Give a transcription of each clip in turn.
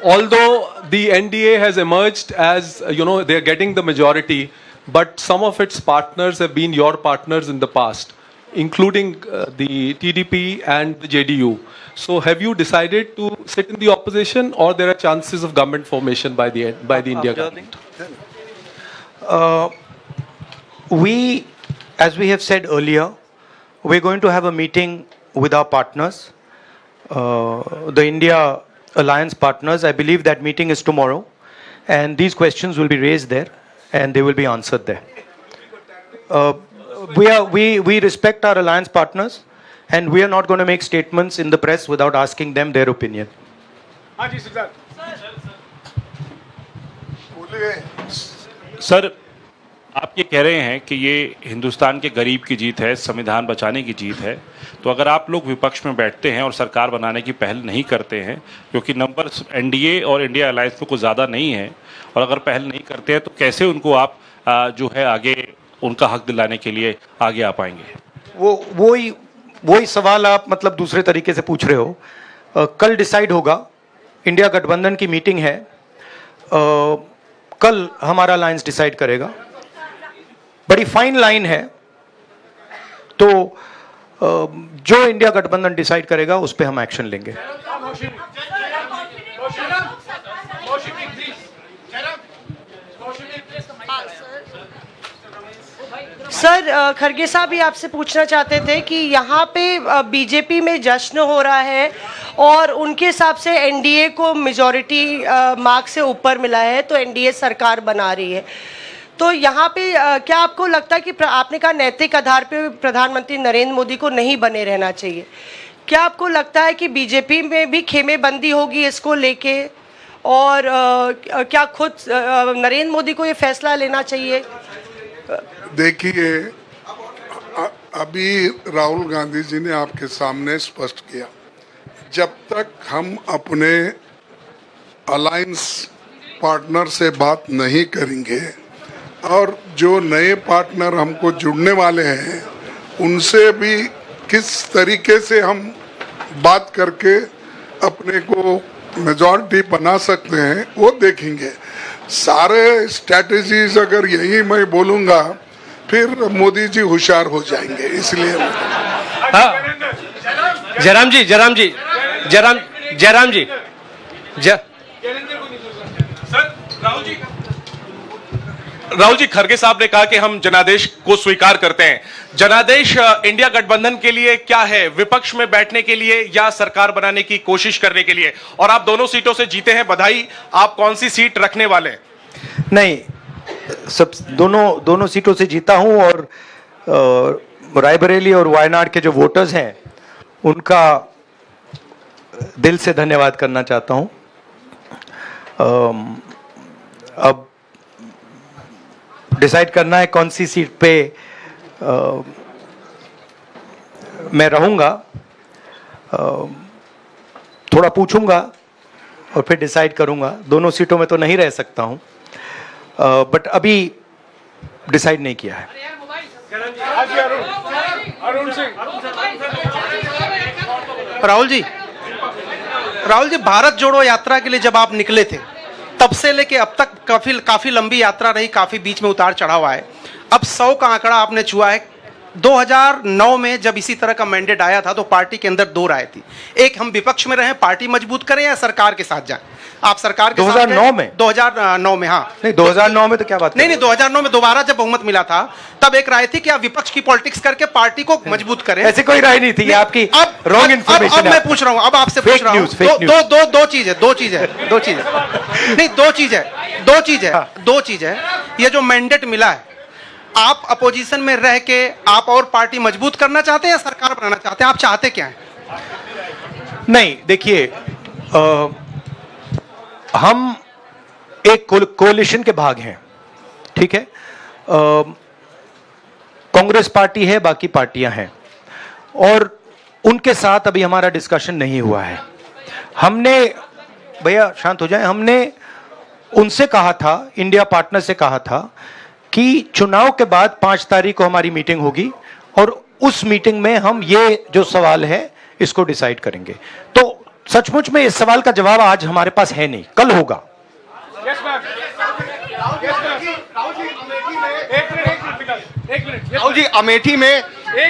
although the NDA has emerged as, they're getting the majority, but some of its partners have been your partners in the past, including the TDP and the JDU. So have you decided to sit in the opposition, or there are chances of government formation by the India government? As we have said earlier, we're going to have a meeting with our partners, the India Alliance partners. I believe that meeting is tomorrow, and these questions will be raised there, and they will be answered there. We respect our alliance partners, and we are not going to make statements in the press without asking them their opinion. Sir, आप ये कह रहे हैं कि ये हिंदुस्तान के गरीब की जीत है, संविधान बचाने की जीत है, तो अगर आप लोग विपक्ष में बैठते हैं और सरकार बनाने की पहल नहीं करते हैं, क्योंकि नंबर एनडीए और इंडिया अलायंस में कुछ ज़्यादा नहीं है, और अगर पहल नहीं करते हैं तो कैसे उनको आप जो है आगे उनका हक दिलाने के लिए आगे आ पाएंगे? वही सवाल आप मतलब दूसरे तरीके से पूछ रहे हो. कल डिसाइड होगा, इंडिया गठबंधन की मीटिंग है, कल हमारा अलायंस डिसाइड करेगा. बड़ी फाइन लाइन है, तो जो इंडिया गठबंधन डिसाइड करेगा उस पे हम एक्शन लेंगे. सर, खड़गे साहब भी आपसे पूछना चाहते थे कि यहाँ पे बीजेपी में जश्न हो रहा है और उनके हिसाब से एनडीए को मेजॉरिटी मार्क से ऊपर मिला है, तो एनडीए सरकार बना रही है. तो यहाँ पे क्या आपको लगता है कि आपने कहा नैतिक आधार पे प्रधानमंत्री नरेंद्र मोदी को नहीं बने रहना चाहिए, क्या आपको लगता है कि बीजेपी में भी खेमेबंदी होगी इसको लेके, और क्या खुद नरेंद्र मोदी को ये फैसला लेना चाहिए? देखिए, अभी राहुल गांधी जी ने आपके सामने स्पष्ट किया, जब तक हम अपने अलायंस पार्टनर से बात नहीं करेंगे और जो नए पार्टनर हमको जुड़ने वाले हैं उनसे भी किस तरीके से हम बात करके अपने को मेजॉरिटी बना सकते हैं वो देखेंगे. सारे स्ट्रैटेजीज अगर यही मैं बोलूँगा फिर मोदी जी होशियार हो जाएंगे. इसलिए राहुल जी, खड़गे साहब ने कहा कि हम जनादेश को स्वीकार करते हैं. जनादेश इंडिया गठबंधन के लिए क्या है? विपक्ष में बैठने के लिए या सरकार बनाने की कोशिश करने के लिए? और आप दोनों सीटों से जीते हैं, बधाई. आप कौन सी सीट रखने वाले हैं? नहीं, सब दोनों सीटों से जीता हूं, और रायबरेली और वायनाड के जो वोटर्स हैं उनका दिल से धन्यवाद करना चाहता हूं. अब डिसाइड करना है कौन सी सीट पे मैं रहूंगा. थोड़ा पूछूंगा और फिर डिसाइड करूंगा. दोनों सीटों में तो नहीं रह सकता हूं, बट अभी डिसाइड नहीं किया है. राहुल जी, भारत जोड़ो यात्रा के लिए जब आप निकले थे तब से लेके अब तक काफी लंबी यात्रा रही, काफी बीच में उतार चढ़ाव आए. अब 100 का आंकड़ा आपने छुआ है. 2009 में जब इसी तरह का मैंडेट आया था तो पार्टी के अंदर दो राय थी, एक हम विपक्ष में रहें, पार्टी मजबूत करें, या सरकार के साथ जाएं. आप सरकार के 2009 में 2009 में हाँ नहीं, 2009 में तो क्या बात नहीं, 2009 में दोबारा जब बहुमत मिला था तब एक राय थी कि आप विपक्ष की पॉलिटिक्स करके पार्टी को मजबूत करें. ऐसी कोई राय नहीं थी. ये आपकी रॉन्ग इन्फॉर्मेशन. अब मैं पूछ रहा हूं, अब आपसे पूछ रहा हूं. दो चीज है. ये जो मैंडेट मिला है, आप अपोजिशन में रह के आप और पार्टी मजबूत करना चाहते हैं या सरकार बनाना चाहते हैं? आप चाहते क्या हैं? नहीं, देखिए, हम एक कोalition के भाग हैं, ठीक है. कांग्रेस पार्टी है, बाकी पार्टियां हैं, और उनके साथ अभी हमारा डिस्कशन नहीं हुआ है. हमने, भैया शांत हो जाए, हमने उनसे कहा था, इंडिया पार्टनर से कहा था कि चुनाव के बाद 5 तारीख को हमारी मीटिंग होगी और उस मीटिंग में हम ये जो सवाल है इसको डिसाइड करेंगे. तो सचमुच में इस सवाल का जवाब आज हमारे पास है नहीं, कल होगा। राहुल जी, अमेठी में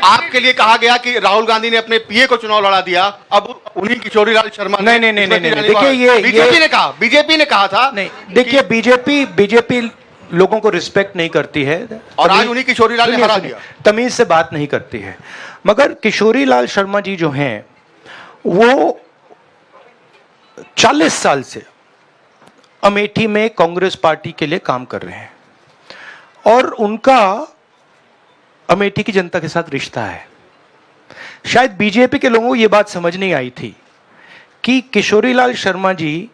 आपके लिए कहा गया कि राहुल गांधी ने अपने पीए को चुनाव लड़ा दिया, अब उन्हीं किशोरीलाल शर्मा नहीं, देखिए ये बीजेपी ने कहा था। नहीं, देखिए बीजेपी लोगों को रिस्पेक्ट नहीं करती है और आज उन्हीं किशोरीलाल ने हरा दिया, तमीज से बात नहीं करती है। मगर किशोरीलाल शर्मा जी जो हैं वो 40 साल से अमेठी में कांग्रेस पार्टी के लिए काम कर रहे हैं और उनका अमेठी की जनता के साथ रिश्ता है। शायद बीजेपी के लोगों को यह बात समझ नहीं आई थी कि किशोरीलाल शर्मा जी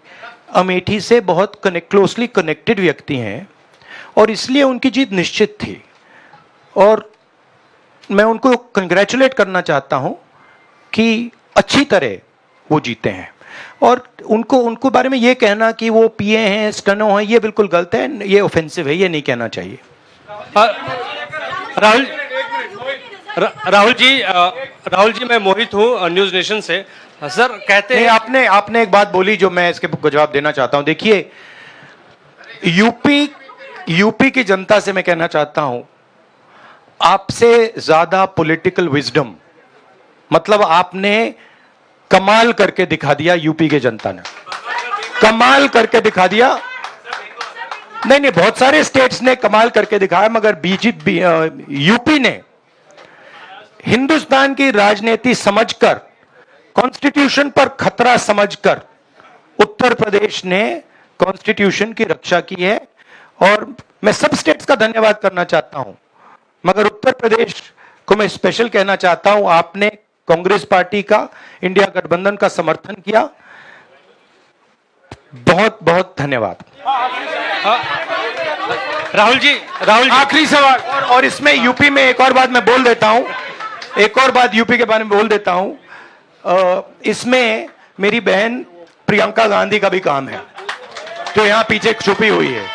अमेठी से बहुत क्लोजली कनेक्टेड व्यक्ति हैं और इसलिए उनकी जीत निश्चित थी। और मैं उनको कंग्रेचुलेट करना चाहता हूं कि अच्छी तरह वो जीते हैं। और उनको बारे में ये कहना कि वो पीए हैं, स्टनो हैं, ये बिल्कुल गलत है, ये ऑफेंसिव है, ये नहीं कहना चाहिए। राहुल जी मैं मोहित हूँ न्यूज नेशन से। सर कहते हैं आपने एक बात बोली जो मैं इसके जवाब देना चाहता हूं। देखिए यूपी की जनता से मैं कहना चाहता हूं, आपसे ज्यादा पॉलिटिकल विजडम, मतलब आपने कमाल करके दिखा दिया। यूपी की जनता ने कमाल करके दिखा दिया। नहीं, बहुत सारे स्टेट्स ने कमाल करके दिखाया, मगर बीजेपी यूपी ने हिंदुस्तान की राजनीति समझकर, कॉन्स्टिट्यूशन पर खतरा समझकर उत्तर प्रदेश ने कॉन्स्टिट्यूशन की रक्षा की है। और मैं सब स्टेट्स का धन्यवाद करना चाहता हूं, मगर उत्तर प्रदेश को मैं स्पेशल कहना चाहता हूं, आपने कांग्रेस पार्टी का, इंडिया गठबंधन का समर्थन किया। बहुत बहुत धन्यवाद। राहुल जी आखिरी सवाल, और इसमें यूपी में एक और बात मैं बोल देता हूं, एक और बात यूपी के बारे में बोल देता हूं। इसमें मेरी बहन प्रियंका गांधी का भी काम है, जो यहां पीछे छुपी हुई है।